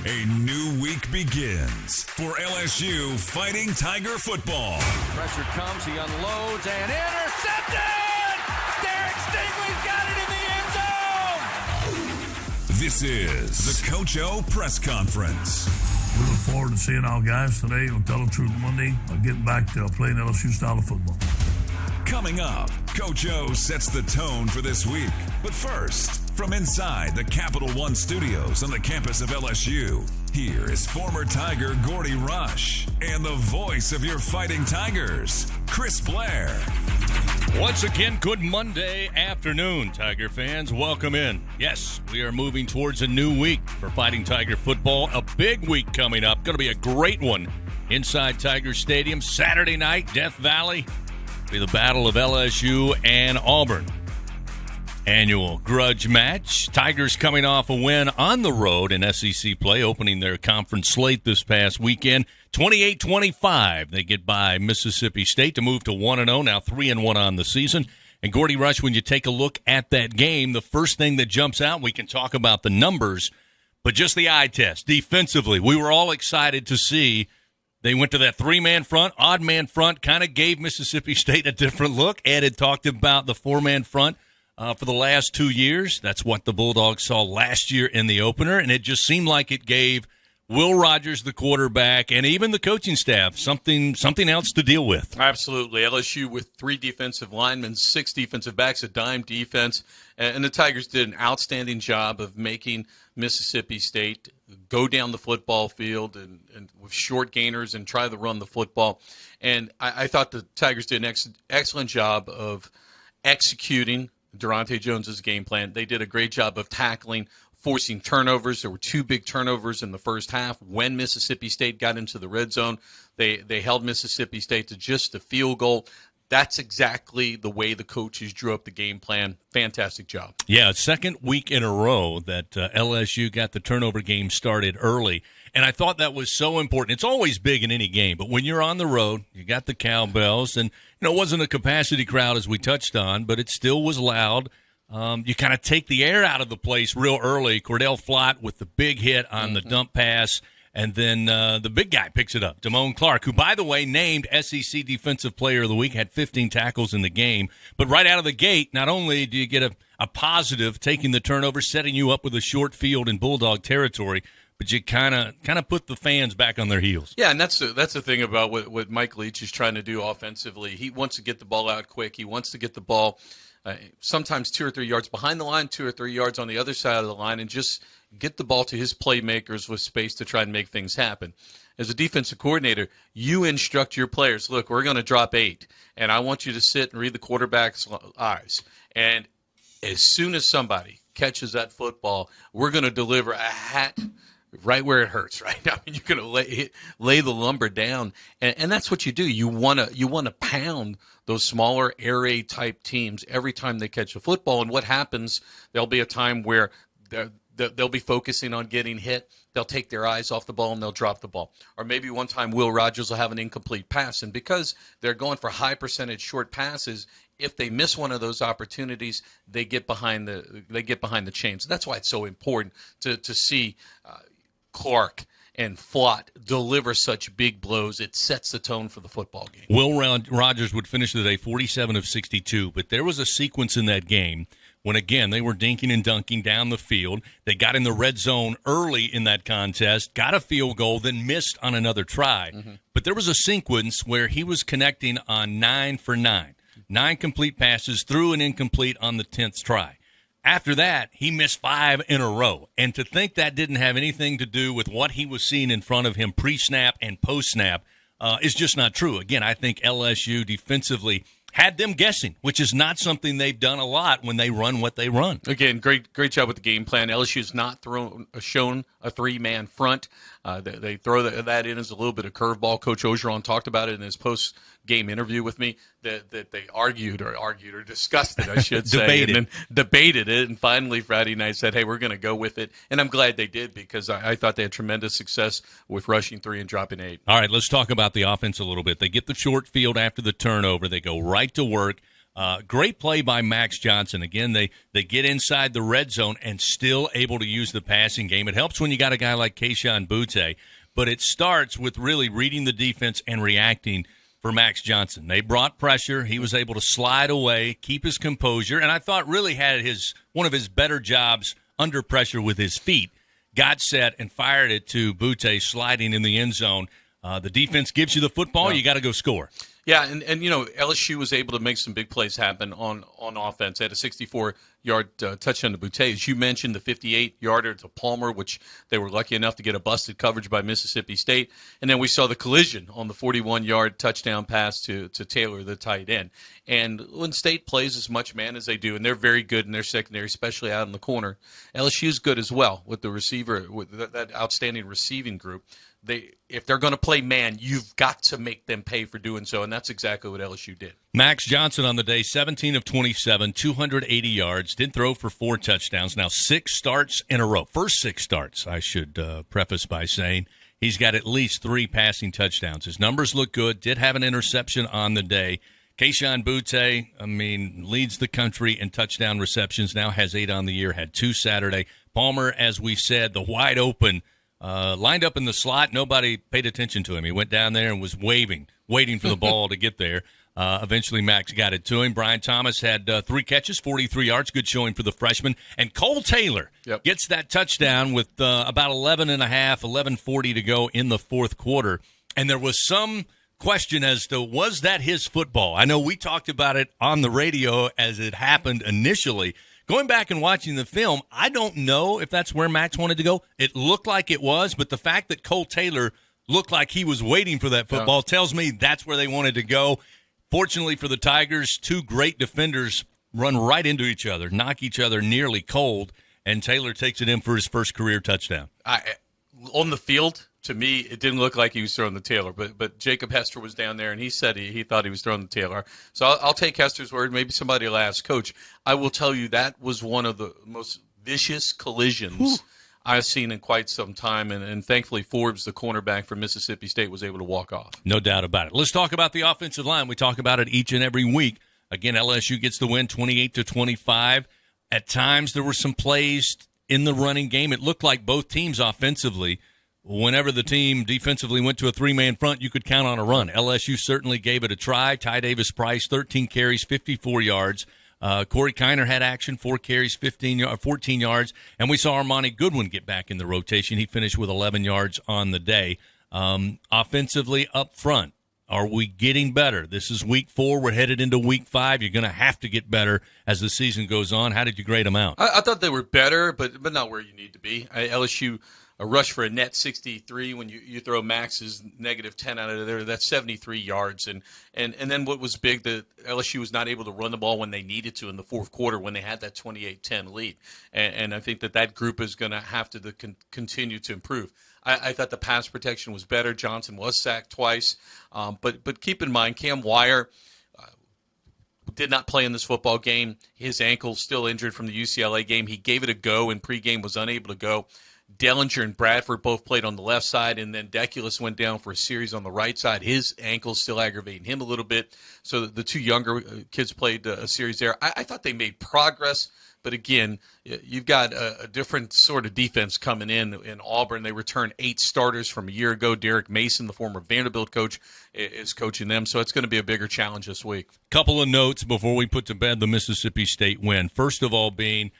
A new week begins for LSU Fighting Tiger football. Pressure comes, he unloads, and intercepted! Derek Stingley's got it in the end zone! This is the Coach O Press Conference. We look forward to seeing our guys today on Tell the Truth Monday, getting back to playing LSU style of football. Coming up, Coach O sets the tone for this week. But first, from inside the Capital One studios on the campus of LSU, here is former Tiger Gordy Rush and the voice of your Fighting Tigers, Chris Blair. Once again, good Monday afternoon, Tiger fans. Welcome in. Yes, we are moving towards a new week for Fighting Tiger football. A big week coming up. Going to be a great one inside Tiger Stadium. Saturday night, Death Valley. Be the battle of LSU and Auburn. Annual grudge match. Tigers coming off a win on the road in SEC play, opening their conference slate this past weekend. 28-25. They get by Mississippi State to move to 1-0, now 3-1 on the season. And Gordy Rush, when you take a look at that game, the first thing that jumps out, we can talk about the numbers, but just the eye test. Defensively, we were all excited to see they went to that three-man front, odd-man front, kind of gave Mississippi State a different look. Ed had talked about the four-man front for the last 2 years. That's what the Bulldogs saw last year in the opener, and it just seemed like it gave Will Rogers, the quarterback, and even the coaching staff something else to deal with. Absolutely. LSU with 3 defensive linemen, 6 defensive backs, a dime defense, and the Tigers did an outstanding job of making Mississippi State go down the football field and with short gainers and try to run the football. And I thought the Tigers did an excellent job of executing Durante Jones's game plan. They did a great job of tackling, forcing turnovers. There were 2 big turnovers in the first half. When Mississippi State got into the red zone, they held Mississippi State to just a field goal. That's exactly the way the coaches drew up the game plan. Fantastic job. Yeah, second week in a row that LSU got the turnover game started early. And I thought that was so important. It's always big in any game, but when you're on the road, you got the cowbells. And, it wasn't a capacity crowd as we touched on, but it still was loud. You kind of take the air out of the place real early. Cordell Flott with the big hit on the dump pass. And then the big guy picks it up, Damone Clark, who, by the way, named SEC Defensive Player of the Week, had 15 tackles in the game. But right out of the gate, not only do you get a positive taking the turnover, setting you up with a short field in Bulldog territory, but you kind of put the fans back on their heels. Yeah, and that's the thing about what Mike Leach is trying to do offensively. He wants to get the ball out quick. He wants to get the ball sometimes 2 or 3 yards behind the line, 2 or 3 yards on the other side of the line, and just get the ball to his playmakers with space to try and make things happen. As a defensive coordinator, you instruct your players, look, we're going to drop 8, and I want you to sit and read the quarterback's eyes. And as soon as somebody catches that football, we're going to deliver a hat right where it hurts, right? I mean, you're going to lay the lumber down, and that's what you do. You want to pound those smaller air raid type teams every time they catch a football. And what happens? There'll be a time where they'll be focusing on getting hit. They'll take their eyes off the ball and they'll drop the ball. Or maybe one time Will Rogers will have an incomplete pass, and because they're going for high percentage short passes, if they miss one of those opportunities, they get behind the chains. That's why it's so important to see Clark and Flott deliver such big blows. It sets the tone for the football game. Will Rogers would finish the day 47 of 62, but there was a sequence in that game when, again, they were dinking and dunking down the field. They got in the red zone early in that contest, got a field goal, then missed on another try. Mm-hmm. But there was a sequence where he was connecting on 9 for 9. 9 complete passes, threw an incomplete on the 10th try. After that, he missed 5 in a row. And to think that didn't have anything to do with what he was seeing in front of him pre-snap and post-snap is just not true. Again, I think LSU defensively had them guessing, which is not something they've done a lot when they run what they run. Again, great job with the game plan. LSU's not shown a 3-man front. They throw that in as a little bit of curveball. Coach Ogeron talked about it in his post-game interview with me, that they argued or discussed it, I should say. And then debated it, and finally Friday night said, hey, we're going to go with it. And I'm glad they did, because I thought they had tremendous success with rushing 3 and dropping 8. All right, let's talk about the offense a little bit. They get the short field after the turnover. They go right to work. Great play by Max Johnson. Again, they get inside the red zone and still able to use the passing game. It helps when you got a guy like Kayshon Boutte, but it starts with really reading the defense and reacting for Max Johnson. They brought pressure. He was able to slide away, keep his composure, and I thought really had one of his better jobs under pressure with his feet. Got set and fired it to Boutte sliding in the end zone. The defense gives you the football. You got to go score. Yeah, and LSU was able to make some big plays happen on offense. They had a 64-yard touchdown to Boutte. As you mentioned, the 58-yarder to Palmer, which they were lucky enough to get a busted coverage by Mississippi State. And then we saw the collision on the 41-yard touchdown pass to Taylor, the tight end. And when State plays as much man as they do, and they're very good in their secondary, especially out in the corner, LSU's good as well with the receiver, with that outstanding receiving group. If they're going to play man, you've got to make them pay for doing so, and that's exactly what LSU did. Max Johnson on the day, 17 of 27, 280 yards, did throw for 4 touchdowns. Now 6 starts in a row. First 6 starts, I should preface by saying. He's got at least 3 passing touchdowns. His numbers look good, did have an interception on the day. Kayshon Boutte, leads the country in touchdown receptions, now has 8 on the year, had 2 Saturday. Palmer, as we said, the wide open, lined up in the slot. Nobody paid attention to him. He went down there and was waiting for the ball to get there. Eventually, Max got it to him. Brian Thomas had 3 catches, 43 yards. Good showing for the freshman. And Cole Taylor gets that touchdown with about 11:40 to go in the fourth quarter. And there was some question as to, was that his football? I know we talked about it on the radio as it happened initially. Going back and watching the film, I don't know if that's where Max wanted to go. It looked like it was, but the fact that Cole Taylor looked like he was waiting for that football tells me that's where they wanted to go. Fortunately for the Tigers, 2 great defenders run right into each other, knock each other nearly cold, and Taylor takes it in for his first career touchdown. On the field, to me, it didn't look like he was throwing the Taylor, but Jacob Hester was down there, and he said he thought he was throwing the Taylor. So I'll take Hester's word. Maybe somebody will ask. Coach, I will tell you that was one of the most vicious collisions I've seen in quite some time, and thankfully Forbes, the cornerback from Mississippi State, was able to walk off. No doubt about it. Let's talk about the offensive line. We talk about it each and every week. Again, LSU gets the win 28-25. At times there were some plays in the running game. It looked like both teams offensively, whenever the team defensively went to a 3-man front, you could count on a run. LSU certainly gave it a try. Ty Davis-Price, 13 carries, 54 yards. Corey Kiner had action, 4 carries, 14 yards. And we saw Armani Goodwin get back in the rotation. He finished with 11 yards on the day. Offensively up front, are we getting better? This is week 4. We're headed into week 5. You're going to have to get better as the season goes on. How did you grade them out? I thought they were better, but not where you need to be. LSU a rush for a net 63 when you throw Max's negative 10 out of there. That's 73 yards. And then what was big, that LSU was not able to run the ball when they needed to in the fourth quarter when they had that 28-10 lead. And I think that group is going to have to continue to improve. I thought the pass protection was better. Johnson was sacked twice. But keep in mind, Cam Wire did not play in this football game. His ankle's still injured from the UCLA game. He gave it a go in pregame, was unable to go. Dellinger and Bradford both played on the left side, and then Deculus went down for a series on the right side. His ankle's still aggravating him a little bit. So the 2 younger kids played a series there. I thought they made progress, but again, you've got a different sort of defense coming in Auburn. They returned 8 starters from a year ago. Derek Mason, the former Vanderbilt coach, is coaching them, so it's going to be a bigger challenge this week. Couple of notes before we put to bed the Mississippi State win. First of all being,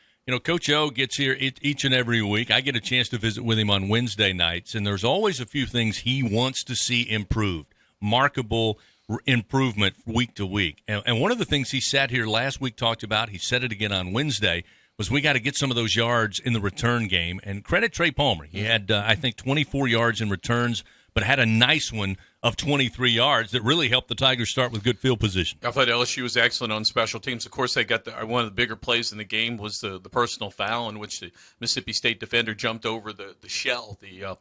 Coach O gets here each and every week. I get a chance to visit with him on Wednesday nights, and there's always a few things he wants to see improved, markable improvement week to week. And one of the things he sat here last week talked about, he said it again on Wednesday, was we got to get some of those yards in the return game. And credit Trey Palmer. He had, I think, 24 yards in returns, but had a nice one of 23 yards that really helped the Tigers start with good field position. I thought LSU was excellent on special teams. Of course, they got one of the bigger plays in the game was the personal foul in which the Mississippi State defender jumped over the shell, the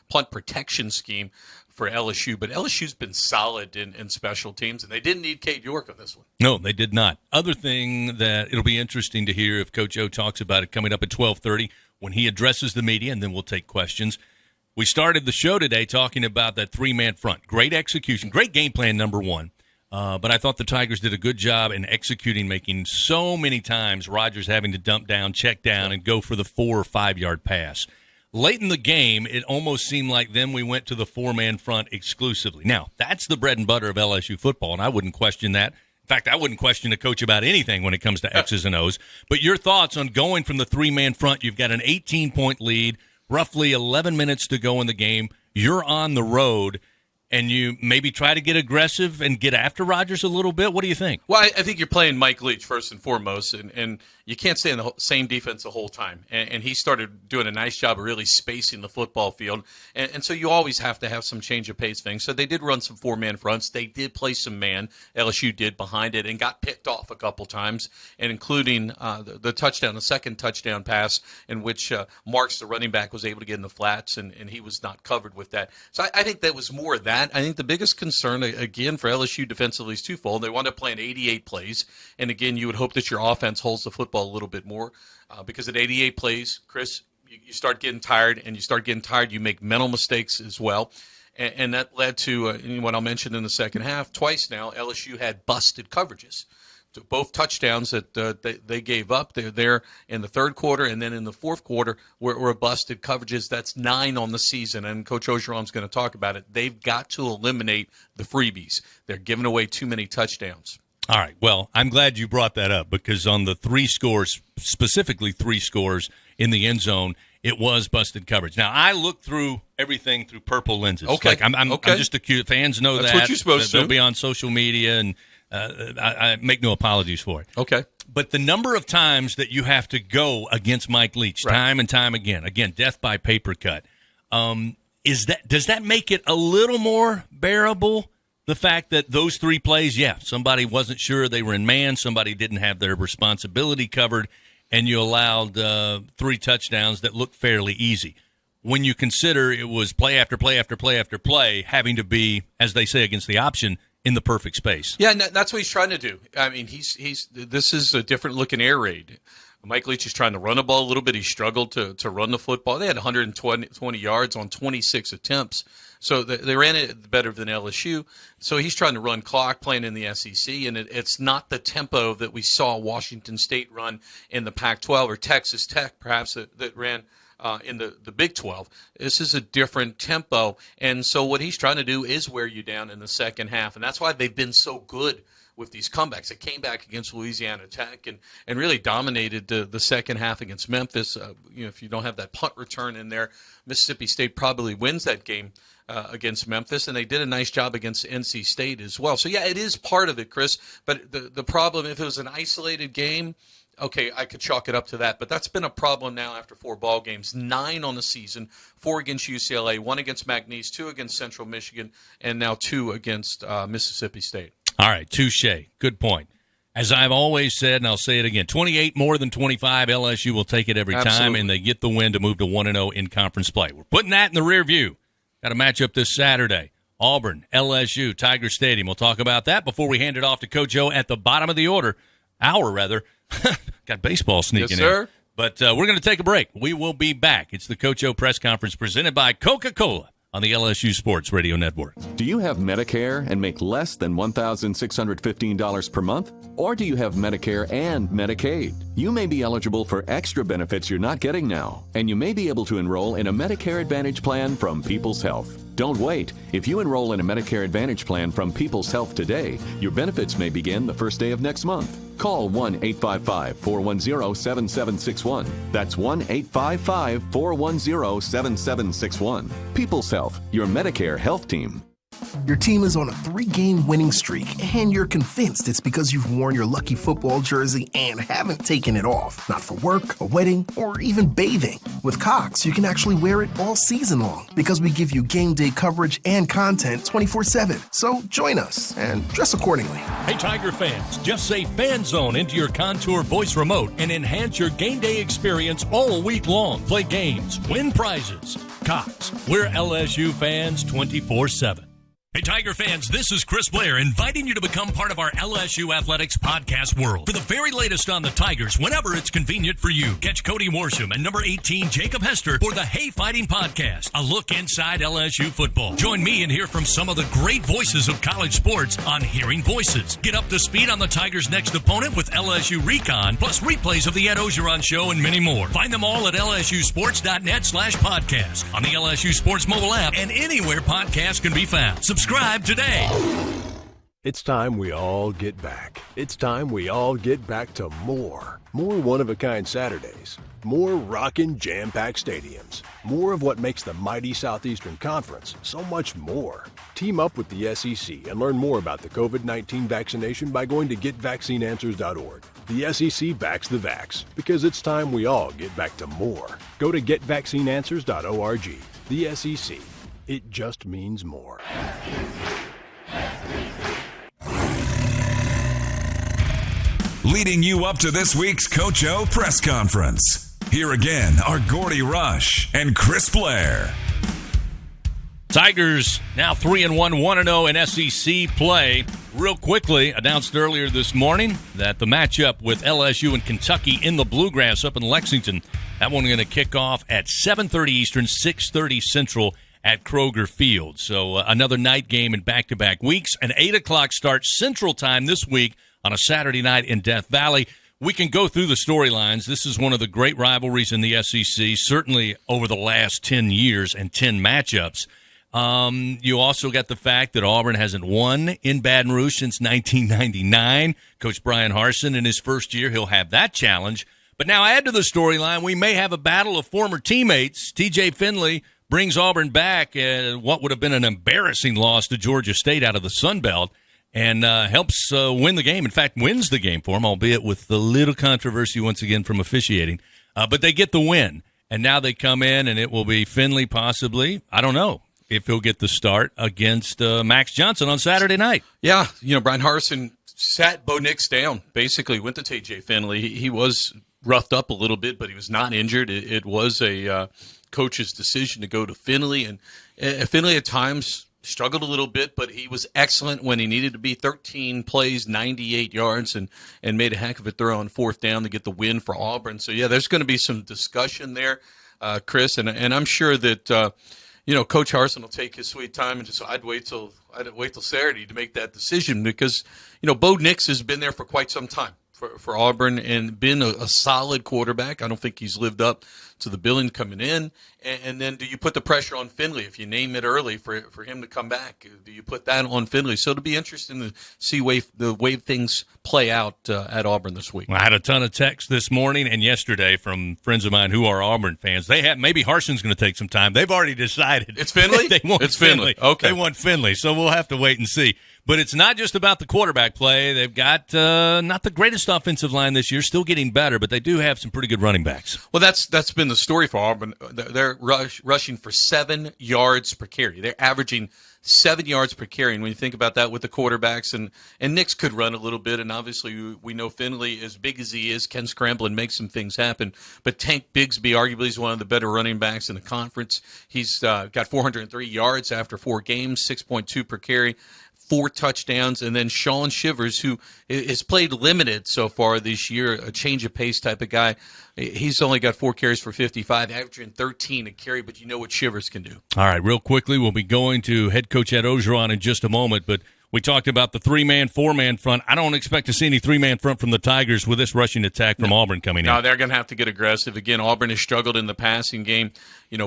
punt protection scheme for LSU. But LSU's been solid in special teams, and they didn't need Cade York on this one. No, they did not. Other thing that it'll be interesting to hear if Coach O talks about it coming up at 12:30 when he addresses the media, and then we'll take questions. We started the show today talking about that 3-man front. Great execution, great game plan, number one. But I thought the Tigers did a good job in executing, making so many times Rodgers having to dump down, check down, and go for the 4 or 5 yard pass. Late in the game, it almost seemed like then we went to the 4-man front exclusively. Now, that's the bread and butter of LSU football, and I wouldn't question that. In fact, I wouldn't question a coach about anything when it comes to X's and O's. But your thoughts on going from the 3-man front, you've got an 18-point lead, roughly 11 minutes to go in the game. You're on the road, and you maybe try to get aggressive and get after Rodgers a little bit? What do you think? Well, I think you're playing Mike Leach first and foremost, and you can't stay in the same defense the whole time. And he started doing a nice job of really spacing the football field. And so you always have to have some change of pace things. So they did run some 4-man fronts. They did play some man. LSU did behind it and got picked off a couple times, and including the touchdown, the second touchdown pass in which Marks, the running back, was able to get in the flats, and he was not covered with that. So I think that was more of that. I think the biggest concern, again, for LSU defensively is twofold. They wound up playing 88 plays. And, again, you would hope that your offense holds the football a little bit more because at 88 plays, Chris, you start getting tired, and you start getting tired, you make mental mistakes as well. And that led to what I'll mention in the second half. Twice now, LSU had busted coverages. So both touchdowns that they gave up, they're there in the third quarter, and then in the fourth quarter were busted coverages. That's 9 on the season, and Coach Ogeron's going to talk about it. They've got to eliminate the freebies. They're giving away too many touchdowns. All right, well, I'm glad you brought that up because on the 3 scores, specifically 3 scores in the end zone, it was busted coverage. Now, I look through everything through purple lenses. Okay. Like I'm just accused. Fans know That's that. what you're supposed to. They'll be on social media, and I make no apologies for it. Okay. But the number of times that you have to go against Mike Leach, time and time again, death by paper cut, does that make it a little more bearable? The fact that those 3 plays, somebody wasn't sure they were in man, somebody didn't have their responsibility covered, and you allowed 3 touchdowns that looked fairly easy. When you consider it was play after play after play after play, having to be, as they say, against the option, in the perfect space. Yeah, and that's what he's trying to do. I mean, this is a different looking air raid. Mike Leach is trying to run the ball a little bit. He struggled to run the football. They had 120 yards on 26 attempts. So they ran it better than LSU. So he's trying to run clock, playing in the SEC, and it's not the tempo that we saw Washington State run in the Pac-12 or Texas Tech, perhaps, that ran in the Big 12. This is a different tempo. And so what he's trying to do is wear you down in the second half. And that's why they've been so good with these comebacks. They came back against Louisiana Tech and really dominated the second half against Memphis. If you don't have that punt return in there, Mississippi State probably wins that game against Memphis, and they did a nice job against NC State as well. So, it is part of it, Chris. But the problem, if it was an isolated game, okay, I could chalk it up to that. But that's been a problem now after 4 ball games, 9 on the season, 4 against UCLA, 1 against McNeese, 2 against Central Michigan, and now 2 against Mississippi State. All right, touche. Good point. As I've always said, and I'll say it again, 28 more than 25, LSU will take it every time, and they get the win to move to 1-0 in conference play. We're putting that in the rear view. Got a matchup this Saturday. Auburn, LSU, Tiger Stadium. We'll talk about that before we hand it off to Coach O at the bottom of the hour, rather. Got baseball sneaking in. But we're going to take a break. We will be back. It's the Coach O press conference presented by Coca-Cola on the LSU Sports Radio Network. Do you have Medicare and make less than $1,615 per month? Or do you have Medicare and Medicaid? You may be eligible for extra benefits you're not getting now, and you may be able to enroll in a Medicare Advantage plan from People's Health. Don't wait. If you enroll in a Medicare Advantage plan from People's Health today, your benefits may begin the first day of next month. Call 1-855-410-7761. That's 1-855-410-7761. People's Health, your Medicare health team. Your team is on a 3-game winning streak, and you're convinced it's because you've worn your lucky football jersey and haven't taken it off. Not for work, a wedding, or even bathing. With Cox, you can actually wear it all season long because we give you game day coverage and content 24/7. So join us and dress accordingly. Hey, Tiger fans, just say Fan Zone into your Contour voice remote and enhance your game day experience all week long. Play games, win prizes. Cox, we're LSU fans 24/7. Hey, Tiger fans, this is Chris Blair inviting you to become part of our LSU Athletics podcast world. For the very latest on the Tigers, whenever it's convenient for you, catch Cody Worsham and number 18, Jacob Hester, for the Hey Fighting podcast, a look inside LSU football. Join me and hear from some of the great voices of college sports on Hearing Voices. Get up to speed on the Tigers' next opponent with LSU Recon, plus replays of the Ed Ogeron Show and many more. Find them all at lsusports.net/podcast, on the LSU Sports mobile app, and anywhere podcasts can be found. Subscribe today. It's time we all get back. It's time we all get back to more. More one-of-a-kind Saturdays. More rockin' jam-packed stadiums. More of what makes the mighty Southeastern Conference so much more. Team up with the SEC and learn more about the COVID-19 vaccination by going to GetVaccineAnswers.org. The SEC backs the vax because it's time we all get back to more. Go to GetVaccineAnswers.org. The SEC. It just means more. Leading you up to this week's Coach O press conference. Here again are Gordy Rush and Chris Blair. Tigers now 3-1, 1-0 in SEC play. Real quickly, announced earlier this morning that the matchup with LSU and Kentucky in the Bluegrass up in Lexington, that one going to kick off at 7:30 Eastern, 6:30 Central at Kroger Field. So another night game in back-to-back weeks. An 8 o'clock start Central Time this week on a Saturday night in Death Valley. We can go through the storylines. This is one of the great rivalries in the SEC, certainly over the last 10 years and 10 matchups. You also got the fact that Auburn hasn't won in Baton Rouge since 1999. Coach Brian Harsin, in his first year, he'll have that challenge. But now add to the storyline, we may have a battle of former teammates. TJ Finley brings Auburn back what would have been an embarrassing loss to Georgia State out of the Sun Belt, and helps win the game. In fact, wins the game for them, albeit with a little controversy once again from officiating. But they get the win, and now they come in, and it will be Finley possibly. I don't know if he'll get the start against Max Johnson on Saturday night. Yeah, Brian Harsin sat Bo Nix down, basically went to TJ Finley. He was roughed up a little bit, but he was not injured. It was a coach's decision to go to Finley, and Finley at times struggled a little bit, but he was excellent when he needed to be. 13 plays, 98 yards, and made a heck of a throw on fourth down to get the win for Auburn. So, yeah, there's going to be some discussion there, Chris, and I'm sure that Coach Harsin will take his sweet time and I'd wait till Saturday to make that decision because Bo Nix has been there for quite some time for Auburn and been a solid quarterback. I don't think he's lived up to the billing coming in. And then do you put the pressure on Finley if you name it early for him to come back? Do you put that on Finley? So it'll be interesting to see the way things play out at Auburn this week. I had a ton of texts this morning and yesterday from friends of mine who are Auburn fans. They have maybe Harsin's going to take some time. They've already decided. It's Finley? They want it's Finley. Okay. They want Finley, so we'll have to wait and see. But it's not just about the quarterback play. They've got not the greatest offensive line this year, still getting better, but they do have some pretty good running backs. Well, that's been the story for Auburn. They're rushing for 7 yards per carry. They're averaging 7 yards per carry. And when you think about that with the quarterbacks, and Nix could run a little bit, and obviously we know Finley, as big as he is, can scramble and make some things happen. But Tank Bigsby arguably is one of the better running backs in the conference. He's got 403 yards after 4 games, 6.2 per carry. 4 touchdowns, and then Sean Shivers, who has played limited so far this year, a change of pace type of guy. He's only got 4 carries for 55, averaging 13 a carry, but you know what Shivers can do. All right, real quickly, we'll be going to head coach Ed Ogeron in just a moment, but we talked about the 3-man, 4-man front. I don't expect to see any 3-man front from the Tigers with this rushing attack from Auburn coming in. No, they're going to have to get aggressive. Again, Auburn has struggled in the passing game.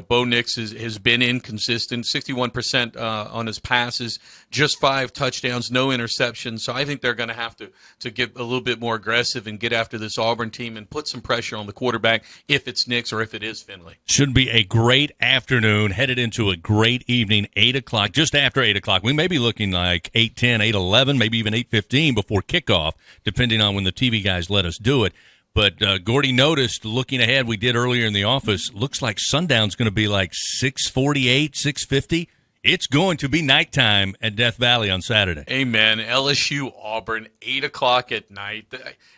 Bo Nix has been inconsistent, 61% on his passes, just 5 touchdowns, no interceptions. So I think they're going to have to get a little bit more aggressive and get after this Auburn team and put some pressure on the quarterback if it's Nix or if it is Finley. Should be a great afternoon, headed into a great evening, 8 o'clock, just after 8 o'clock. We may be looking like 8:10, 8:11, maybe even 8:15 before kickoff, depending on when the TV guys let us do it. But Gordy noticed, looking ahead, we did earlier in the office, looks like sundown's going to be like 6:48, 6:50. It's going to be nighttime at Death Valley on Saturday. Amen. LSU, Auburn, 8 o'clock at night.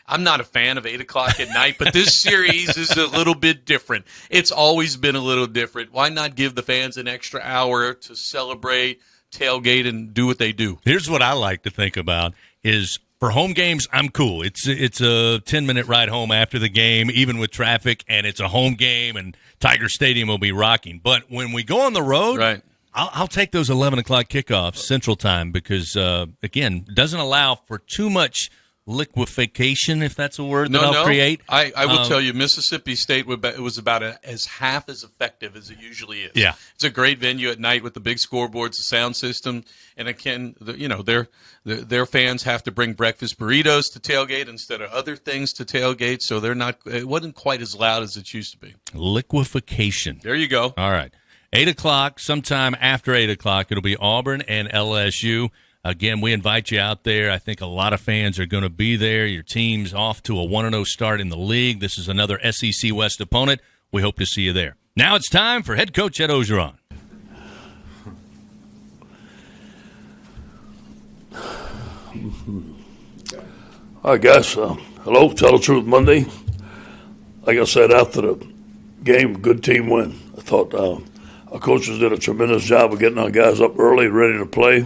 I'm not a fan of 8 o'clock at night, but this series is a little bit different. It's always been a little different. Why not give the fans an extra hour to celebrate, tailgate and do what they do. Here's what I like to think about is for home games, I'm cool. It's a 10-minute ride home after the game, even with traffic, and it's a home game, and Tiger Stadium will be rocking. But when we go on the road, right. I'll take those 11 o'clock kickoffs Central Time because, again, it doesn't allow for too much liquefaction, if that's a word that I'll create. I will tell you, Mississippi State was about as half as effective as it usually is. Yeah. It's a great venue at night with the big scoreboards, the sound system, and again, their fans have to bring breakfast burritos to tailgate instead of other things to tailgate, so it wasn't quite as loud as it used to be. Liquefaction. There you go. All right. 8 o'clock, sometime after 8 o'clock, it'll be Auburn and LSU. Again, we invite you out there. I think a lot of fans are going to be there. Your team's off to a 1-0 start in the league. This is another SEC West opponent. We hope to see you there. Now it's time for head coach Ed Ogeron. All right, guys. Hello, Tell the Truth Monday. Like I said, after the game, good team win. I thought our coaches did a tremendous job of getting our guys up early, ready to play.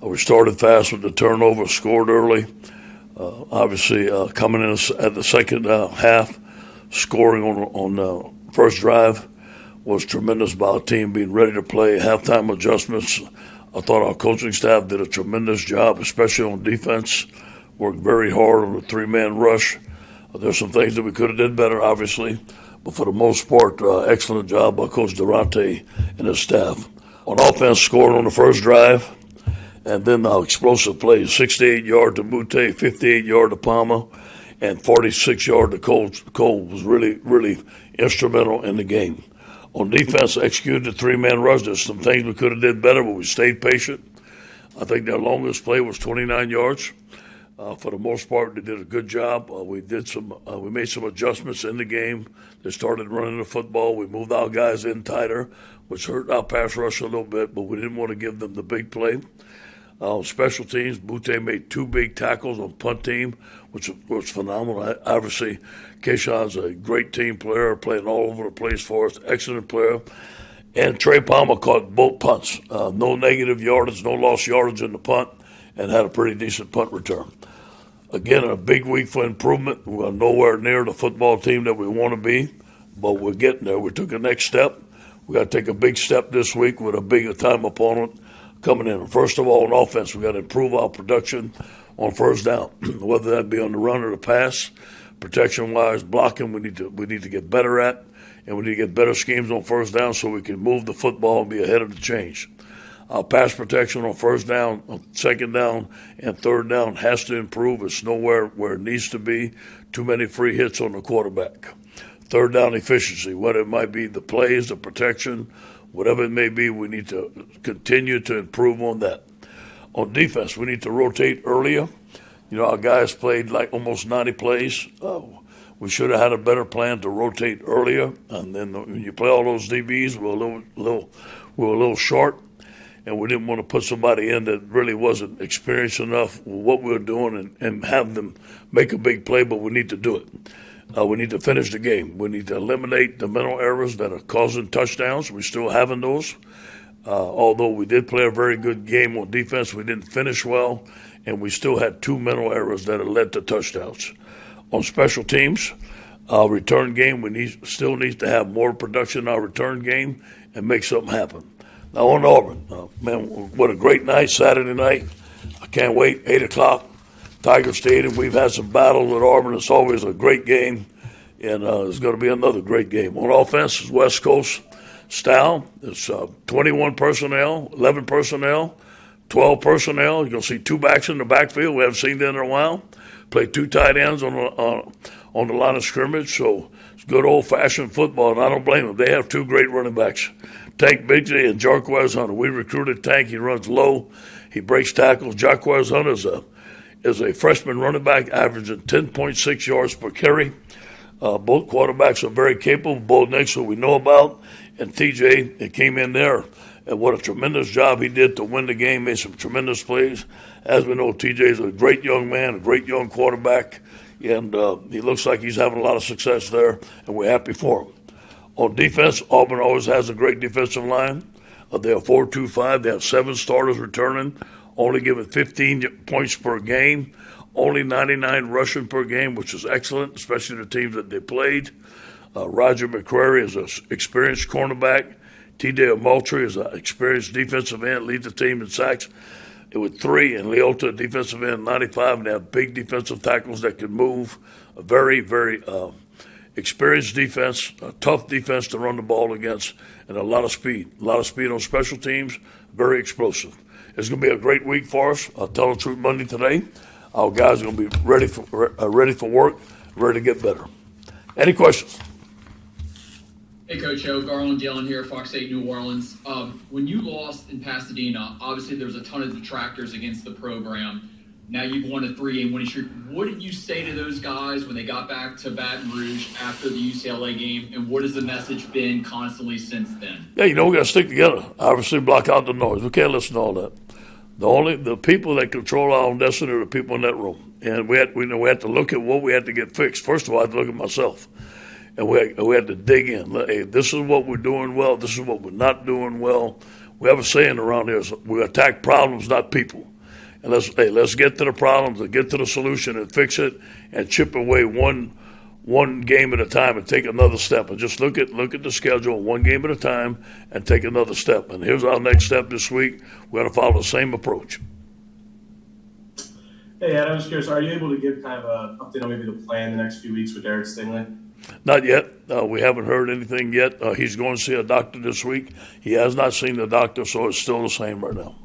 We started fast with the turnover, scored early. Obviously, coming in at the second half, scoring on the first drive was tremendous by our team being ready to play. Halftime adjustments, I thought our coaching staff did a tremendous job, especially on defense. Worked very hard on the three-man rush. There's some things that we could have did better, obviously, but for the most part, excellent job by Coach Durante and his staff. On offense, scored on the first drive. And then our explosive plays, 68-yard to Mutte, 58-yard to Palmer, and 46-yard to Cole was really, really instrumental in the game. On defense, executed the three-man rush. There's some things we could have did better, but we stayed patient. I think their longest play was 29 yards. For the most part, they did a good job. We made some adjustments in the game. They started running the football. We moved our guys in tighter, which hurt our pass rush a little bit, but we didn't want to give them the big play. On special teams, Butte made 2 big tackles on punt team, which was phenomenal. Obviously, Keyshawn's a great team player, playing all over the place for us, excellent player. And Trey Palmer caught both punts. No negative yardage, no lost yardage in the punt, and had a pretty decent punt return. Again, a big week for improvement. We're nowhere near the football team that we want to be, but we're getting there. We took a next step. We got to take a big step this week with a bigger time opponent coming in. First of all, on offense, we got to improve our production on first down, whether that be on the run or the pass. Protection-wise, blocking, we need to get better at, and we need to get better schemes on first down so we can move the football and be ahead of the change. Our pass protection on first down, on second down, and third down has to improve. It's nowhere where it needs to be. Too many free hits on the quarterback. Third down efficiency, whether it might be the plays, the protection, whatever it may be, we need to continue to improve on that. On defense, we need to rotate earlier. Our guys played like almost 90 plays. We should have had a better plan to rotate earlier. And then when you play all those DBs, we were a little short, and we didn't want to put somebody in that really wasn't experienced enough with what we were doing and have them make a big play, but we need to do it. We need to finish the game. We need to eliminate the mental errors that are causing touchdowns. We're still having those. Although we did play a very good game on defense, we didn't finish well, and we still had 2 mental errors that have led to touchdowns. On special teams, our return game, still need to have more production in our return game and make something happen. Now on Auburn, man, what a great night, Saturday night. I can't wait, 8 o'clock. Tiger Stadium. We've had some battles at Auburn. It's always a great game, and it's going to be another great game. On offense, it's West Coast style. It's 21 personnel, 11 personnel, 12 personnel. You're going to see 2 backs in the backfield. We haven't seen that in a while. Play 2 tight ends on the line of scrimmage, so it's good old-fashioned football, and I don't blame them. They have 2 great running backs, Tank Bigley and Jarquez Hunter. We recruited Tank. He runs low. He breaks tackles. Jarquez Hunter is a freshman running back, averaging 10.6 yards per carry. Both quarterbacks are very capable. Bo Nix, who we know about, and TJ, it came in there. And what a tremendous job he did to win the game, made some tremendous plays. As we know, TJ is a great young man, a great young quarterback, and he looks like he's having a lot of success there, and we're happy for him. On defense, Auburn always has a great defensive line. They are 4-2-5. They have 7 starters returning, only giving 15 points per game, only 99 rushing per game, which is excellent, especially the teams that they played. Roger McCrary is an experienced cornerback. T.J. Moultrie is an experienced defensive end, leads the team in sacks with 3, and Leota, defensive end, 95, and they have big defensive tackles that can move. A very, very experienced defense, a tough defense to run the ball against, and a lot of speed. A lot of speed on special teams, very explosive. It's going to be a great week for us. I'll tell the truth Monday today. Our guys are going to be ready for work, ready to get better. Any questions? Hey, Coach O, Garland Dillon here, Fox 8 New Orleans. When you lost in Pasadena, obviously there was a ton of detractors against the program. Now you've won a 3-game winning streak. What did you say to those guys when they got back to Baton Rouge after the UCLA game, and what has the message been constantly since then? Yeah, we got to stick together. Obviously, block out the noise. We can't listen to all that. The people that control our own destiny are the people in that room, and we had to look at what we had to get fixed. First of all, I had to look at myself, and we had to dig in. Hey, this is what we're doing well. This is what we're not doing well. We have a saying around here: we attack problems, not people. And let's get to the problems and get to the solution and fix it and chip away one game at a time and take another step. And just look at the schedule, one game at a time, and take another step. And here's our next step this week. We're going to follow the same approach. Hey, Ed, I was curious, are you able to give kind of an update on maybe the plan the next few weeks with Derek Stingley? Not yet. We haven't heard anything yet. He's going to see a doctor this week. He has not seen the doctor, so it's still the same right now.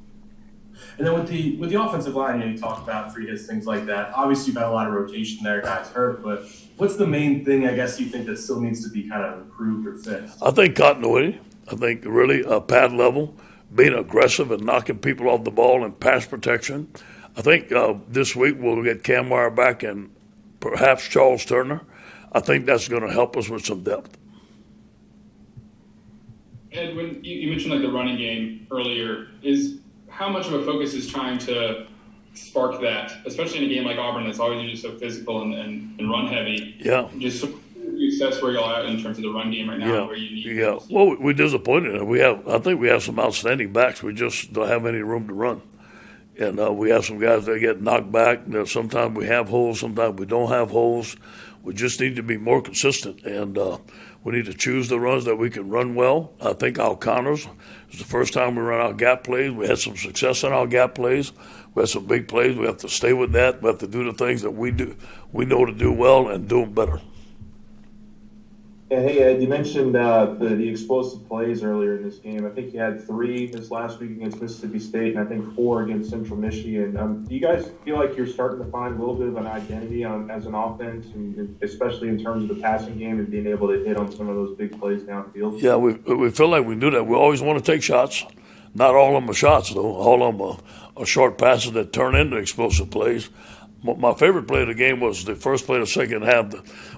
And then with the offensive line, you talk about free hits, things like that. Obviously, you've got a lot of rotation there, guys hurt, but what's the main thing, I guess, you think that still needs to be kind of improved or fixed? I think continuity. I think really pad level, being aggressive and knocking people off the ball and pass protection. I think this week we'll get Cam Wire back and perhaps Charles Turner. I think that's going to help us with some depth. Ed, when you mentioned like the running game earlier, how much of a focus is trying to spark that, especially in a game like Auburn that's always just so physical and run heavy? Yeah. Just assess where y'all at in terms of the run game right now. Yeah. Where you need yeah. Well, we're disappointed. I think we have some outstanding backs. We just don't have any room to run. And we have some guys that get knocked back. Sometimes we have holes, sometimes we don't have holes. We just need to be more consistent, and we need to choose the runs that we can run well. I think our counters is the first time we run our gap plays. We had some success in our gap plays. We had some big plays. We have to stay with that. We have to do the things that we know to do well and do them better. Yeah, hey, Ed, you mentioned the explosive plays earlier in this game. I think you had 3 this last week against Mississippi State, and I think 4 against Central Michigan. Do you guys feel like you're starting to find a little bit of an identity as an offense, and especially in terms of the passing game and being able to hit on some of those big plays downfield? Yeah, we feel like we do that. We always want to take shots. Not all of them are shots, though. All of them are short passes that turn into explosive plays. My favorite play of the game was the first play of the second half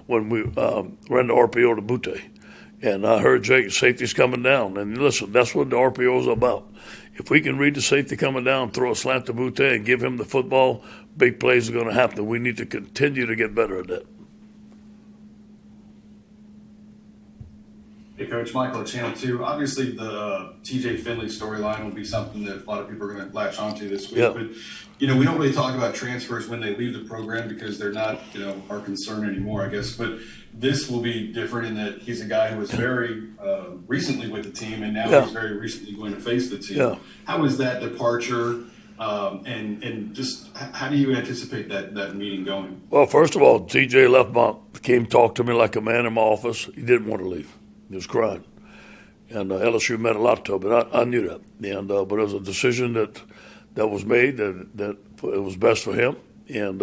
when we ran the RPO to Butte. And I heard Jake, safety's coming down. And listen, that's what the RPO is about. If we can read the safety coming down, throw a slant to Butte and give him the football, big plays are going to happen. We need to continue to get better at that. Hey, Coach, Michael at Channel 2. Obviously, the TJ Finley storyline will be something that a lot of people are going to latch onto this week. Yeah. But, we don't really talk about transfers when they leave the program because they're not, our concern anymore, I guess. But this will be different in that he's a guy who was very recently with the team, and now he's very recently going to face the team. Yeah. How is that departure, and just how do you anticipate that meeting going? Well, first of all, TJ came talk to me like a man in my office. He didn't want to leave. He was crying. And LSU meant a lot to him, but I knew that. And but it was a decision that was made that it was best for him. And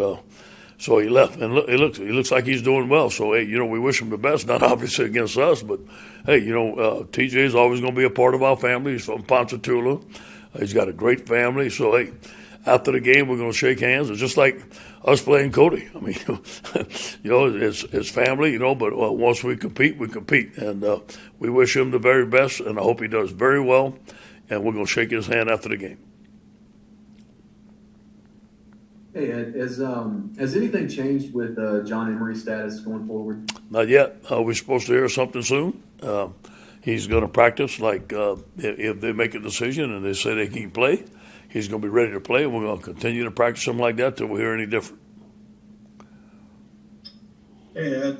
so he left. And he looks like he's doing well. So, hey, we wish him the best, not obviously against us, but, hey, TJ is always going to be a part of our family. He's from Ponchatoula. He's got a great family. So, hey, after the game, we're going to shake hands. It's just like us playing Cody. I mean, it's family, but once we compete, we compete. And we wish him the very best, and I hope he does very well. And we're going to shake his hand after the game. Hey, Ed, has anything changed with John Emery's status going forward? Not yet. We're supposed to hear something soon. He's going to practice like if they make a decision and they say they can play, he's going to be ready to play, and we're going to continue to practice him like that till we hear any different. Hey, Ed,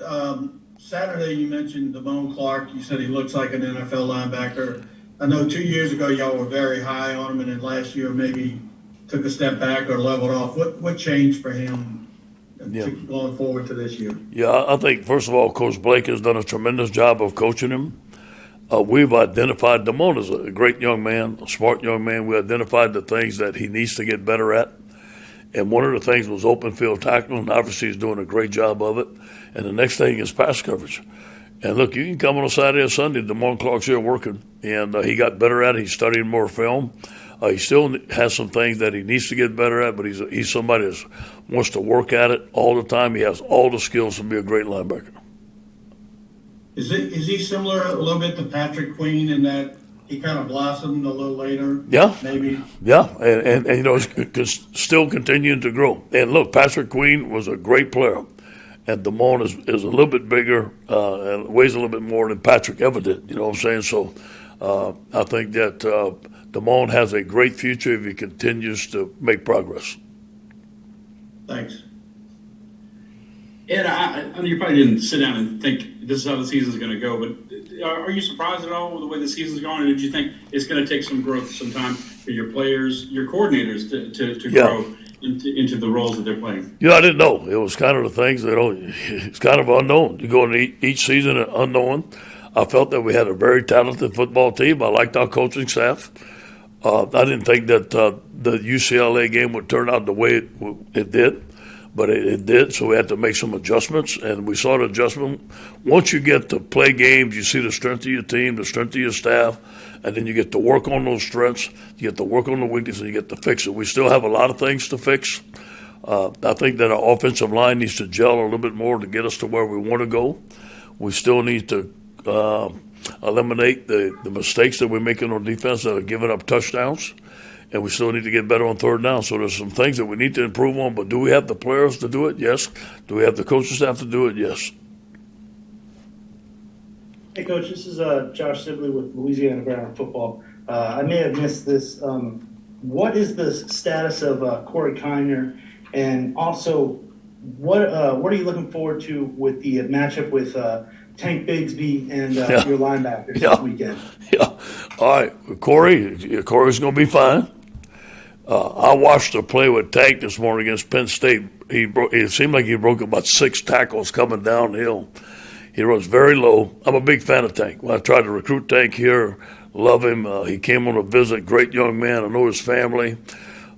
Saturday you mentioned Damone Clark. You said he looks like an NFL linebacker. I know 2 years ago y'all were very high on him, and then last year maybe took a step back or leveled off. What changed for him going forward to this year? Yeah, I think, first of all, Coach Blake has done a tremendous job of coaching him. We've identified Damone as a great young man, a smart young man. We identified the things that he needs to get better at. And one of the things was open field tackling. Obviously, he's doing a great job of it. And the next thing is pass coverage. And look, you can come on a Saturday or Sunday. Damone Clark's here working, and he got better at it. He's studying more film. He still has some things that he needs to get better at, but he's somebody that wants to work at it all the time. He has all the skills to be a great linebacker. Is he similar a little bit to Patrick Queen in that he kind of blossomed a little later? Yeah. Maybe. Yeah, and you know, he's still continuing to grow. And look, Patrick Queen was a great player. And Damone is a little bit bigger and weighs a little bit more than Patrick ever did. You know what I'm saying? So I think that Damone has a great future if he continues to make progress. Thanks. Ed, I know you probably didn't sit down and think this is how the season's going to go, but are you surprised at all with the way the season's going? Or did you think it's going to take some growth, some time for your players, your coordinators to grow into the roles that they're playing? Yeah, I didn't know. It was kind of the things that it's kind of unknown. You go into each season unknown. I felt that we had a very talented football team. I liked our coaching staff. I didn't think that the UCLA game would turn out the way it did. But it did, so we had to make some adjustments, and we saw the adjustment. Once you get to play games, you see the strength of your team, the strength of your staff, and then you get to work on those strengths, you get to work on the weaknesses, and you get to fix it. We still have a lot of things to fix. I think that our offensive line needs to gel a little bit more to get us to where we want to go. We still need to eliminate the mistakes that we're making on defense that are giving up touchdowns. And we still need to get better on third down. So there's some things that we need to improve on. But do we have the players to do it? Yes. Do we have the coaching staff to do it? Yes. Hey, Coach, this is Josh Sibley with Louisiana Ground Football. I may have missed this. What is the status of Corey Kiner? And also, what are you looking forward to with the matchup with Tank Bigsby and your linebackers this weekend? Yeah. All right. Corey's going to be fine. I watched him play with Tank this morning against Penn State. It seemed like he broke about 6 tackles coming downhill. He runs very low. I'm a big fan of Tank. When I tried to recruit Tank here, love him. He came on a visit, great young man. I know his family.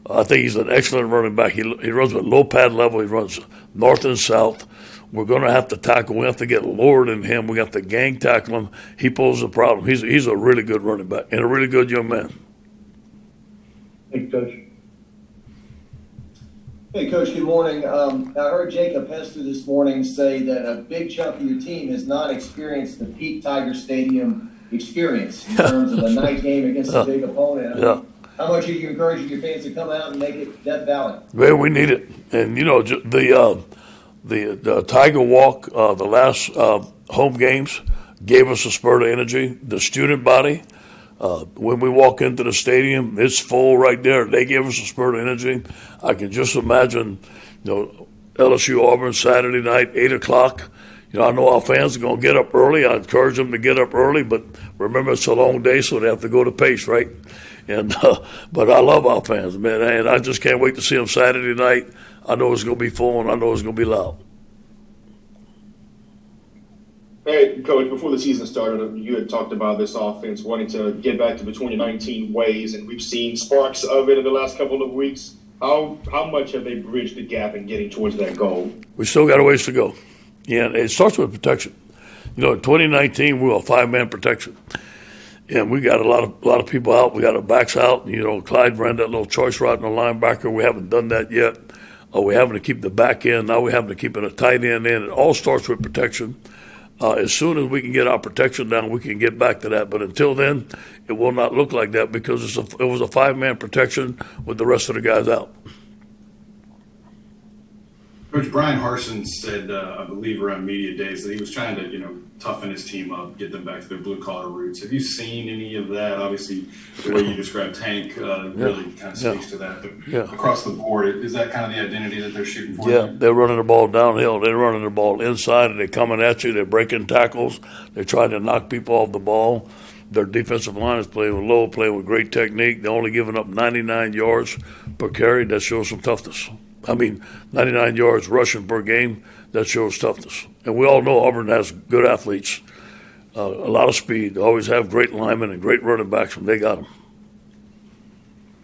I think he's an excellent running back. He runs with low pad level. He runs north and south. We're going to have to tackle. We have to get lower than him. We have to gang tackle him. He poses a problem. He's a really good running back and a really good young man. Thanks, Coach. Hey, Coach, good morning. I heard Jacob Hester this morning say that a big chunk of your team has not experienced the peak Tiger Stadium experience in terms of a night game against a big opponent. How much are you encouraging your fans to come out and make it Death Valley? Well, we need it. And, you know, the Tiger Walk, the last home games, gave us a spurt of energy. The student body, when we walk into the stadium, it's full right there. They gave us a spurt of energy. I can just imagine, you know, LSU Auburn Saturday night, 8 o'clock. You know, I know our fans are going to get up early. I encourage them to get up early, but remember it's a long day, so they have to go to pace, right? And but I love our fans, man, and I just can't wait to see them Saturday night. I know it's going to be full, and I know it's going to be loud. Hey, Coach, before the season started, you had talked about this offense wanting to get back to the 2019 ways, and we've seen sparks of it in the last couple of weeks. How much have they bridged the gap in getting towards that goal? We still got a ways to go. Yeah, it starts with protection. You know, in 2019, we were a 5-man protection. And we got a lot of people out. We got our backs out. You know, Clyde ran that little choice route in the linebacker. We haven't done that yet. We're having to keep the back end. Now we're having to keep it a tight end in. It all starts with protection. As soon as we can get our protection down, we can get back to that. But until then, it will not look like that because it was a 5-man protection with the rest of the guys out. Coach Brian Harsin said, I believe around media days, that he was trying to, toughen his team up, get them back to their blue-collar roots. Have you seen any of that? Obviously, the way you described Tank really kind of speaks to that. But across the board, is that kind of the identity that they're shooting for? Yeah, they're running the ball downhill. They're running the ball inside, and they're coming at you. They're breaking tackles. They're trying to knock people off the ball. Their defensive line is playing with low, playing with great technique. They're only giving up 99 yards per carry. That shows some toughness. 99 yards rushing per game, that shows toughness. And we all know Auburn has good athletes, a lot of speed. They always have great linemen and great running backs when they got them.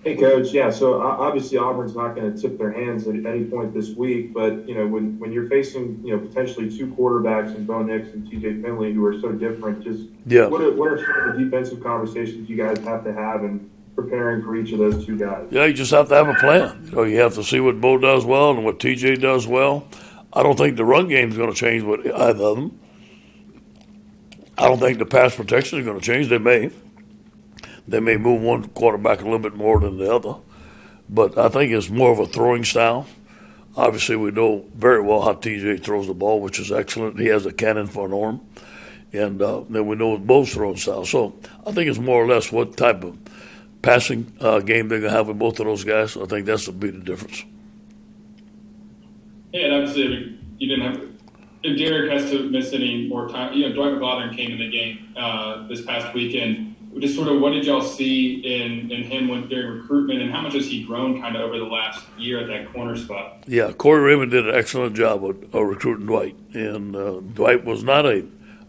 Hey, Coach. Yeah, so obviously Auburn's not going to tip their hands at any point this week, but, when you're facing, potentially two quarterbacks in Bo Nix and TJ Finley who are so different, what are some of the defensive conversations you guys have to have and preparing for each of those two guys? Yeah, you just have to have a plan. You have to see what Bo does well and what TJ does well. I don't think the run game is going to change with either of them. I don't think the pass protection is going to change. They may move one quarterback a little bit more than the other, but I think it's more of a throwing style. Obviously, we know very well how TJ throws the ball, which is excellent. He has a cannon for an arm, and then we know Bo's throwing style. So I think it's more or less what type of passing game they're going to have with both of those guys. I think that's the big difference. Yeah, and obviously you didn't have – if Derek has to miss any more time – Dwight McGlothern came in the game this past weekend. Just sort of what did y'all see in him during recruitment, and how much has he grown kind of over the last year at that corner spot? Yeah, Corey Raymond did an excellent job of recruiting Dwight. And Dwight was not a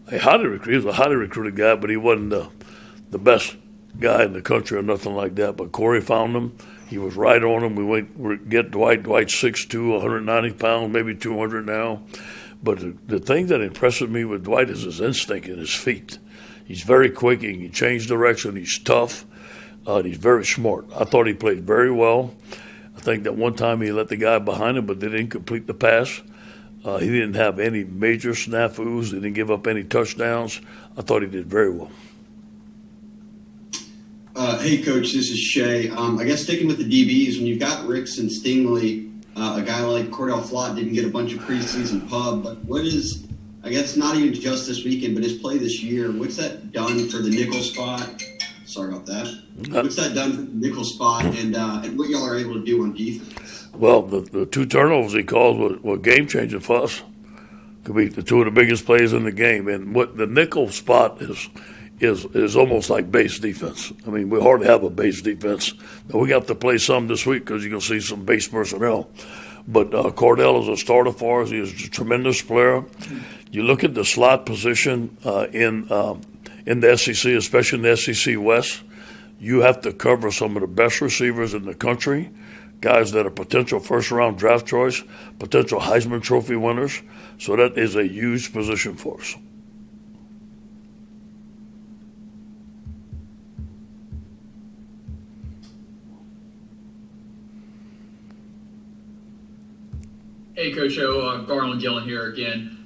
highly recruited – he was a highly recruited guy, but he wasn't the best guy in the country or nothing like that. But Corey found him. He was right on him. We get Dwight. Dwight's 6'2", 190 pounds, maybe 200 now. But the thing that impresses me with Dwight is his instinct and his feet. He's very quick. He can change direction. He's tough. He's very smart. I thought he played very well. I think that one time he let the guy behind him, but they didn't complete the pass. He didn't have any major snafus. He didn't give up any touchdowns. I thought he did very well. Hey, Coach, this is Shay. I guess sticking with the DBs, when you've got Ricks and Stingley, a guy like Cordell Flott didn't get a bunch of preseason pub, but what is, I guess not even just this weekend, but his play this year, what's that done for the nickel spot? Sorry about that. What's that done for the nickel spot and what y'all are able to do on defense? Well, the two turnovers he called were game-changing for us. Could be the two of the biggest plays in the game. And what the nickel spot is almost like base defense. We hardly have a base defense. Now, we got to play some this week because you're going to see some base personnel. But Cordell is a starter for us. He is a tremendous player. You look at the slot position in the SEC, especially in the SEC West, you have to cover some of the best receivers in the country, guys that are potential first-round draft choice, potential Heisman Trophy winners. So that is a huge position for us. Hey, Coach O, Garland Gillen here again.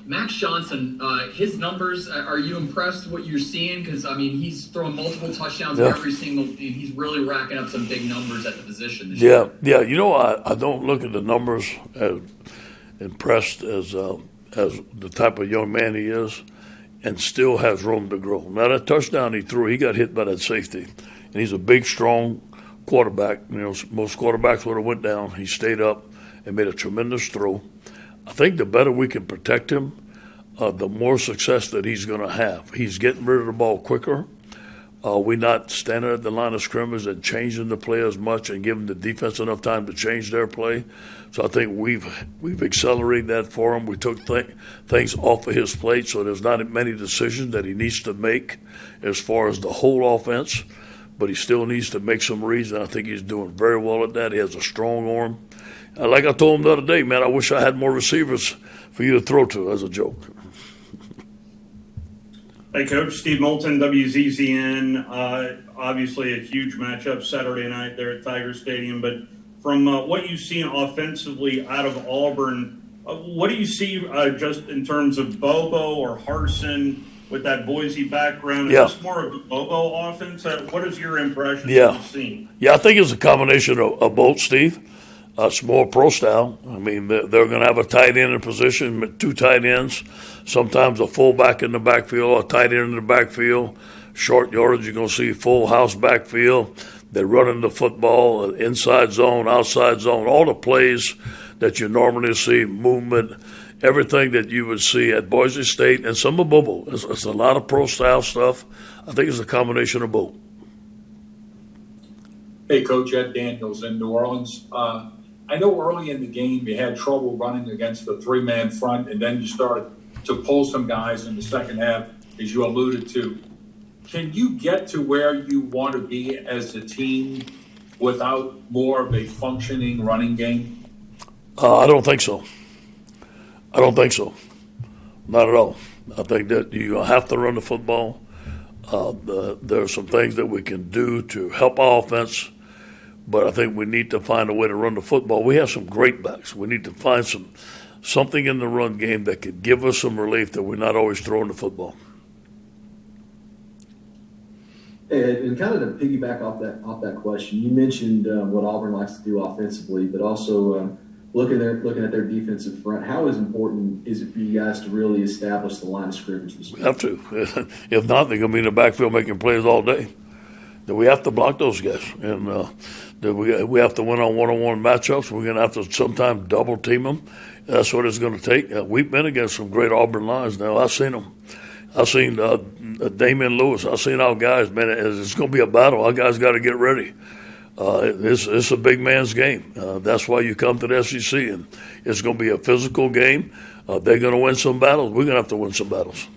Max Johnson, his numbers, are you impressed with what you're seeing? Because, he's throwing multiple touchdowns every single game. He's really racking up some big numbers at the position this year. Yeah. I don't look at the numbers as impressed as the type of young man he is, and still has room to grow. Now, that touchdown he threw, he got hit by that safety. And he's a big, strong quarterback. Most quarterbacks would have went down. He stayed up and made a tremendous throw. I think the better we can protect him, the more success that he's going to have. He's getting rid of the ball quicker. We're not standing at the line of scrimmage and changing the play as much and giving the defense enough time to change their play. So I think we've accelerated that for him. We took things off of his plate, so there's not many decisions that he needs to make as far as the whole offense. But he still needs to make some reads, and I think he's doing very well at that. He has a strong arm. Like I told him the other day, man, I wish I had more receivers for you to throw to, as a joke. Hey, Coach. Steve Moulton, WZZN. Obviously a huge matchup Saturday night there at Tiger Stadium. But from what you've seen offensively out of Auburn, what do you see just in terms of Bobo or Harsin with that Boise background? Is this more of a Bobo offense? What is your impression of what you've seen? Yeah, I think it's a combination of both, Steve. It's more pro style. I mean, they're going to have a tight end in position, 2 tight ends, sometimes a fullback in the backfield, a tight end in the backfield. Short yardage, you're going to see full house backfield. They're running the football, inside zone, outside zone, all the plays that you normally see, movement, everything that you would see at Boise State and some of Bobo. It's a lot of pro-style stuff. I think it's a combination of both. Hey, Coach, Ed Daniels in New Orleans. I know early in the game you had trouble running against the 3-man front, and then you started to pull some guys in the second half, as you alluded to. Can you get to where you want to be as a team without more of a functioning running game? I don't think so. Not at all. I think that you have to run the football. There are some things that we can do to help our offense, but I think we need to find a way to run the football. We have some great backs. We need to find something in the run game that could give us some relief that we're not always throwing the football. And kind of to piggyback off that question, you mentioned what Auburn likes to do offensively, but also looking at their defensive front. How important is it for you guys to really establish the line of scrimmage this week? We have to. If not, they're going to be in the backfield making plays all day. Then we have to block those guys, and we have to win on one-on-one matchups. We're going to have to sometimes double team them. That's what it's going to take. We've been against some great Auburn lines now. I've seen them. I've seen Damian Lewis. I've seen our guys, man. It's going to be a battle. Our guys got to get ready. It's a big man's game. That's why you come to the SEC, and it's going to be a physical game. They're going to win some battles. We're going to have to win some battles.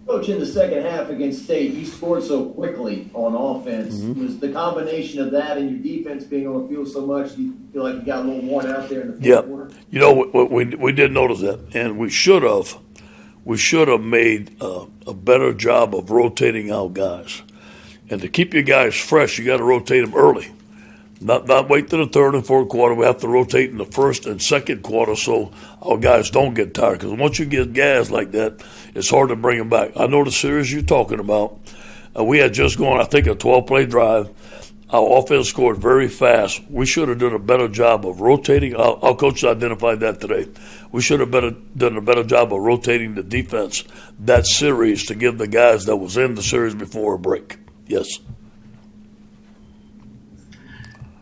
Coach, in the second half against State, you scored so quickly on offense. Mm-hmm. Was the combination of that and your defense being on the field so much, you feel like you got a little worn out there in the fourth quarter? You know, we did notice that, and we should have made a better job of rotating our guys. And to keep your guys fresh, you got to rotate them early. Not wait till the third and fourth quarter. We have to rotate in the first and second quarter so our guys don't get tired. Because once you get gas like that, it's hard to bring them back. I know the series you're talking about. We had just gone, I think, a 12-play drive. Our offense scored very fast. We should have done a better job of rotating. Our coaches identified that today. We should have done a better job of rotating the defense that series to give the guys that was in the series before a break. Yes.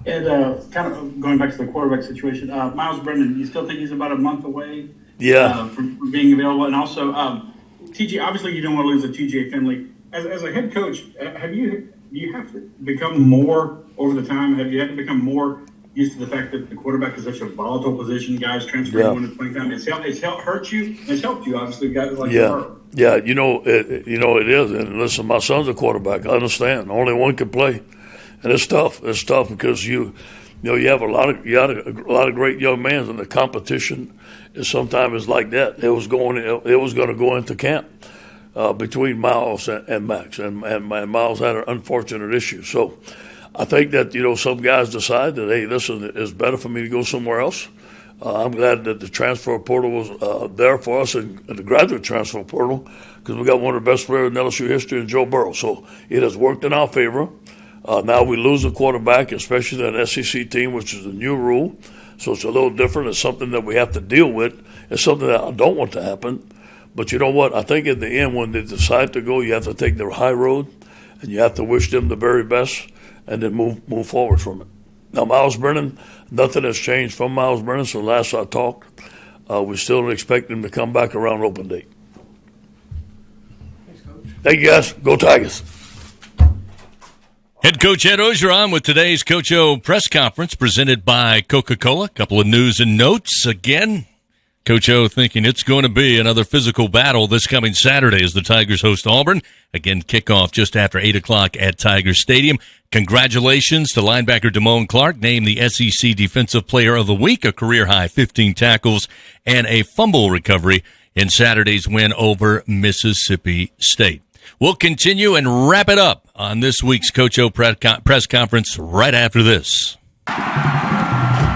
And kind of going back to the quarterback situation, Miles Brennan, you still think he's about a month away? Yeah. From being available, and also TJ. Obviously, you don't want to lose a TJ Finley. As a head coach, do you have to become more over the time? Have you had to become more used to the fact that the quarterback is such a volatile position? Guys transferring when it's playing time. It's hurt you. It's helped you. Obviously, guys like Yeah, you know it is. And listen, my son's a quarterback. I understand. Only one can play. And it's tough. It's tough because you have a lot of great young men, and the competition is sometimes like that. It was going to go into camp between Miles and Max, and Miles had an unfortunate issue. So I think that some guys decide that, hey, listen, it's better for me to go somewhere else. I'm glad that the transfer portal was there for us, and the graduate transfer portal, because we got one of the best players in LSU history in Joe Burrow. So it has worked in our favor. Now we lose a quarterback, especially that SEC team, which is a new rule. So it's a little different. It's something that we have to deal with. It's something that I don't want to happen. But you know what? I think at the end, when they decide to go, you have to take the high road, and you have to wish them the very best, and then move forward from it. Now, Miles Brennan, nothing has changed from Miles Brennan since last I talked. We still expect him to come back around open date. Thanks, Coach. Thank you, guys. Go Tigers. Head coach Ed Ogeron with today's Coach O press conference presented by Coca-Cola. A couple of news and notes. Again, Coach O thinking it's going to be another physical battle this coming Saturday as the Tigers host Auburn. Again, kickoff just after 8 o'clock at Tiger Stadium. Congratulations to linebacker Damone Clark, named the SEC Defensive Player of the Week, a career-high 15 tackles and a fumble recovery in Saturday's win over Mississippi State. We'll continue and wrap it up on this week's Coach O press conference right after this.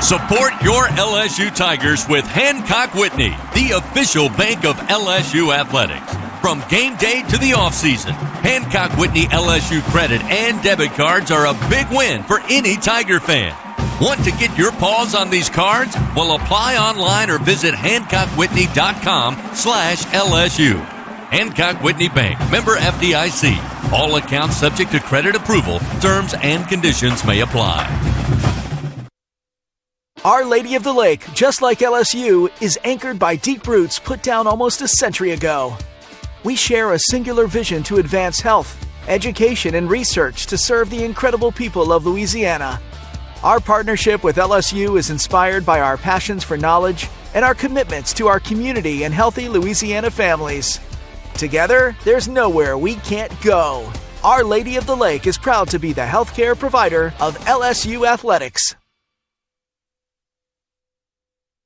Support your LSU Tigers with Hancock Whitney, the official bank of LSU Athletics. From game day to the offseason, Hancock Whitney LSU credit and debit cards are a big win for any Tiger fan. Want to get your paws on these cards? Well, apply online or visit HancockWhitney.com/LSU. Hancock Whitney Bank, member FDIC. All accounts subject to credit approval. Terms and conditions may apply. Our Lady of the Lake, just like LSU, is anchored by deep roots put down almost a century ago. We share a singular vision to advance health, education, and research to serve the incredible people of Louisiana. Our partnership with LSU is inspired by our passions for knowledge and our commitments to our community and healthy Louisiana families. Together, there's nowhere we can't go. Our Lady of the Lake is proud to be the healthcare provider of LSU athletics.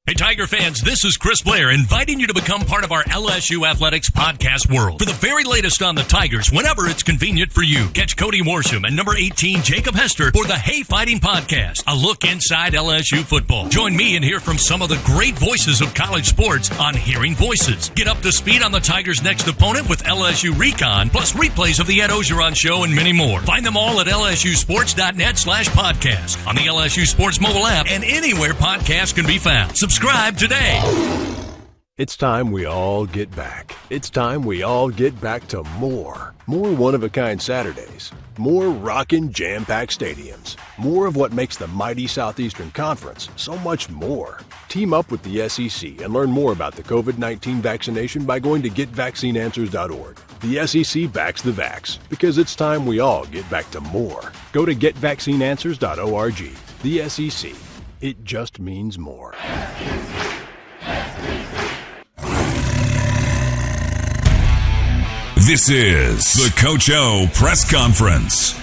Hey, Tiger fans, this is Chris Blair inviting you to become part of our LSU Athletics podcast world. For the very latest on the Tigers, whenever it's convenient for you, catch Cody Worsham and number 18, Jacob Hester, for the Hay Fighting Podcast, a look inside LSU football. Join me and hear from some of the great voices of college sports on Hearing Voices. Get up to speed on the Tigers' next opponent with LSU Recon, plus replays of the Ed Ogeron Show and many more. Find them all at lsusports.net/podcast, on the LSU Sports mobile app, and anywhere podcasts can be found. Subscribe today. It's time we all get back. It's time we all get back to more. More one-of-a-kind Saturdays. More rockin' jam-packed stadiums. More of what makes the mighty Southeastern Conference so much more. Team up with the SEC and learn more about the COVID-19 vaccination by going to GetVaccineAnswers.org. The SEC backs the vax, because it's time we all get back to more. Go to GetVaccineAnswers.org. The SEC. It just means more. This is the Coach O Press Conference.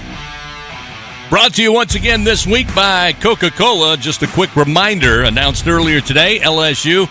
Brought to you once again this week by Coca-Cola. Just a quick reminder, announced earlier today, LSU,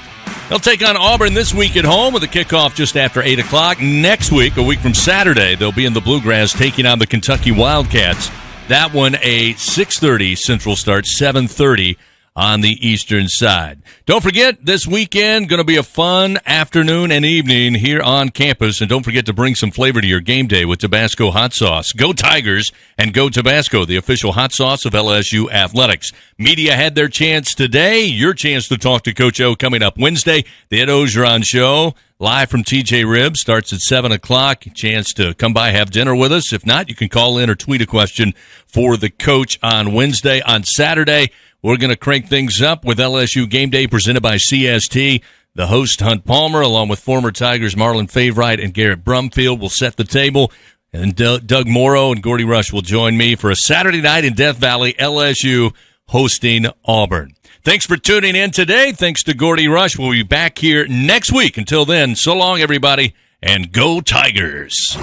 they'll take on Auburn this week at home with a kickoff just after 8 o'clock. Next week, a week from Saturday, they'll be in the Bluegrass taking on the Kentucky Wildcats. That one a 6:30 Central start, 7:30 on the eastern side. Don't forget, this weekend going to be a fun afternoon and evening here on campus, and don't forget to bring some flavor to your game day with Tabasco hot sauce. Go Tigers and go Tabasco, the official hot sauce of LSU athletics. Media had their chance today. Your chance to talk to Coach O coming up Wednesday. The Ed Ogeron Show, live from TJ Ribs, starts at 7 o'clock. Chance to come by, have dinner with us. If not, you can call in or tweet a question for the coach on Wednesday. On Saturday, we're going to crank things up with LSU Game Day presented by CST. The host, Hunt Palmer, along with former Tigers Marlon Favorite and Garrett Brumfield, will set the table. And Doug Morrow and Gordy Rush will join me for a Saturday night in Death Valley, LSU hosting Auburn. Thanks for tuning in today. Thanks to Gordy Rush. We'll be back here next week. Until then, so long, everybody, and go Tigers.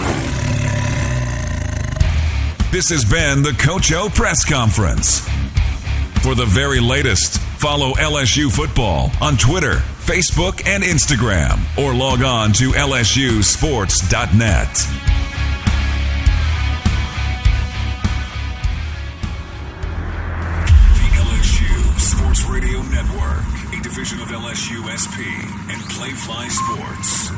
This has been the Coach O Press Conference. For the very latest, follow LSU football on Twitter, Facebook, and Instagram, or log on to lsusports.net. The LSU Sports Radio Network, a division of LSU SP and Playfly Sports.